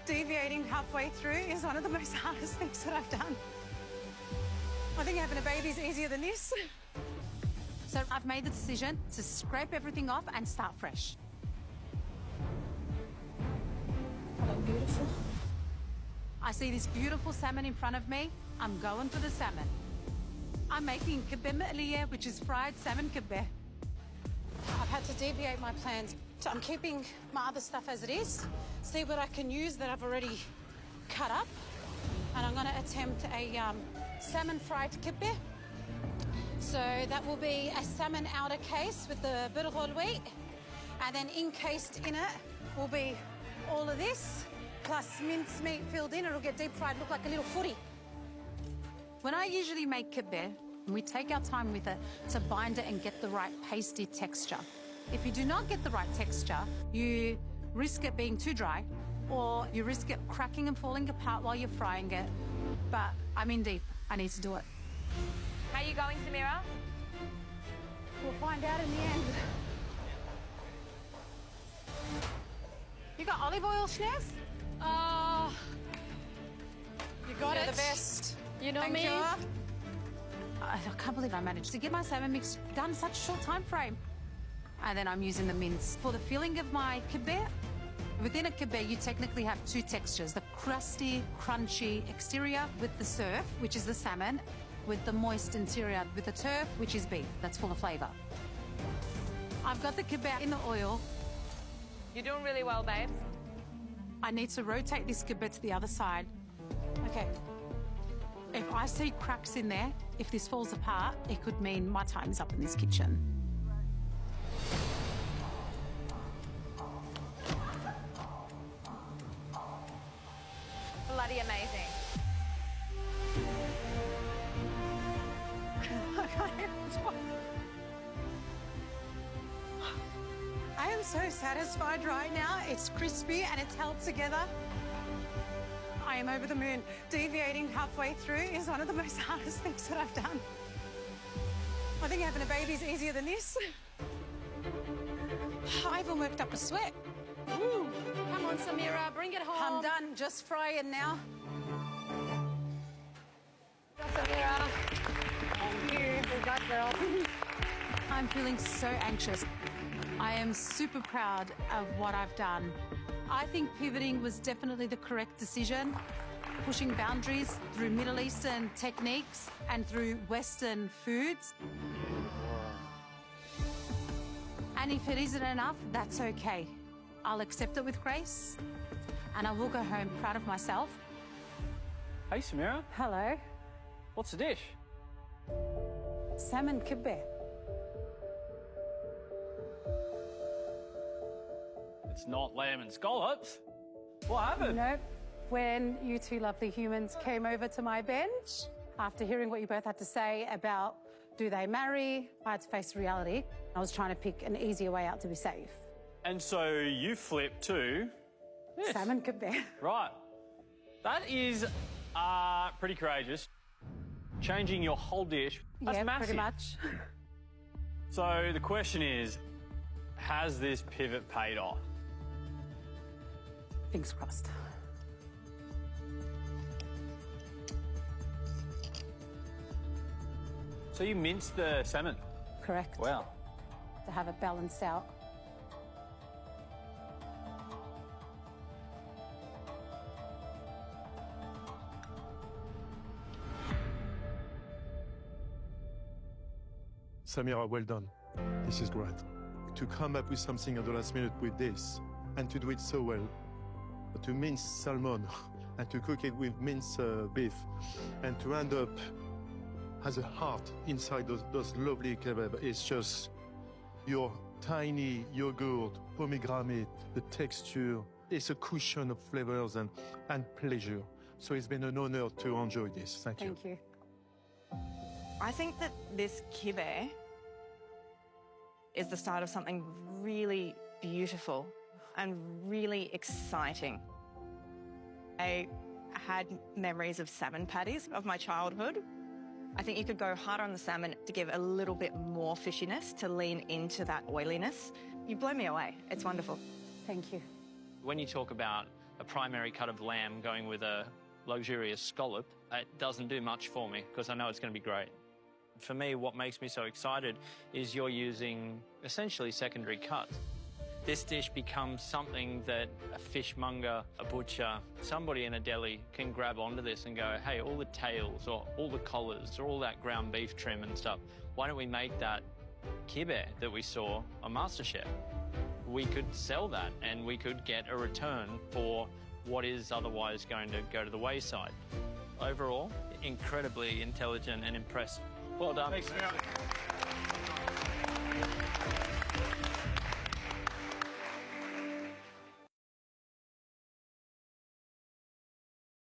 deviating halfway through is one of the most hardest things that I've done. I think having a baby is easier than this. So I've made the decision to scrape everything off and start fresh. Hello, beautiful. I see this beautiful salmon in front of me. I'm going for the salmon. I'm making kebbeh, which is fried salmon kebbeh. I've had to deviate my plans. So I'm keeping my other stuff as it is, see what I can use that I've already cut up. And I'm going to attempt a salmon fried kebbeh. So that will be a salmon outer case with the butterhorn wheat. And then encased in it will be all of this, plus mincemeat filled in. It'll get deep fried, look like a little footy. When I usually make kebbeh, we take our time with it to bind it and get the right pasty texture. If you do not get the right texture, you risk it being too dry, or you risk it cracking and falling apart while you're frying it. But I'm in deep. I need to do it. How are you going, Samira? We'll find out in the end. You got olive oil, Schnez? You got it. The best. You know Thank me. You. I can't believe I managed to get my salmon mix done in such a short time frame. And then I'm using the mince. For the filling of my kebbeh, within a kebbeh, you technically have two textures, the crusty, crunchy exterior with the surf, which is the salmon, with the moist interior with the turf, which is beef. That's full of flavour. I've got the kebbeh in the oil. You're doing really well, babes. I need to rotate this kebbeh to the other side. Okay. If I see cracks in there, if this falls apart, it could mean my time is up in this kitchen. Bloody amazing. I am so satisfied right now. It's crispy and it's held together. I am over the moon. Deviating halfway through is one of the most hardest things that I've done. I think having a baby is easier than this. I even worked up a sweat. Woo. Come on, Samira, bring it home. I'm done, just frying now. Go, Samira. Thank you. Good job, girl. I'm feeling so anxious. I am super proud of what I've done. I think pivoting was definitely the correct decision. Pushing boundaries through Middle Eastern techniques and through Western foods. And if it isn't enough, that's okay. I'll accept it with grace, and I will go home proud of myself. Hey, Samira. Hello. What's the dish? Salmon kebbeh. It's not lamb and scallops. What happened? Nope. When you two lovely humans came over to my bench, after hearing what you both had to say about do they marry, I had to face reality. I was trying to pick an easier way out to be safe. And so you flipped to this. Salmon kebbeh. Right. That is pretty courageous. Changing your whole dish. That's Yeah, massive. pretty much. So the question is, has this pivot paid off? Fingers crossed. So you minced the salmon? Correct. Wow. To have it balanced out. Samira, well done. This is great. To come up with something at the last minute with this, and to do it so well, to mince salmon, and to cook it with minced beef, and to end up as a heart inside those lovely kebab. It's just your tiny yogurt, pomegranate, the texture. It's a cushion of flavors and pleasure. So it's been an honor to enjoy this. Thank you. Thank you. I think that this kebbeh is the start of something really beautiful and really exciting. I had memories of salmon patties of my childhood. I think you could go harder on the salmon to give a little bit more fishiness, to lean into that oiliness. You blow me away. It's wonderful. Thank you. When you talk about a primary cut of lamb going with a luxurious scallop, it doesn't do much for me because I know it's going to be great. For me, what makes me so excited is you're using essentially secondary cuts. This dish becomes something that a fishmonger, a butcher, somebody in a deli can grab onto this and go, hey, all the tails or all the collars or all that ground beef trim and stuff, why don't we make that kebbeh that we saw on MasterChef? We could sell that and we could get a return for what is otherwise going to go to the wayside. Overall, incredibly intelligent and impressed. Well done. Thanks,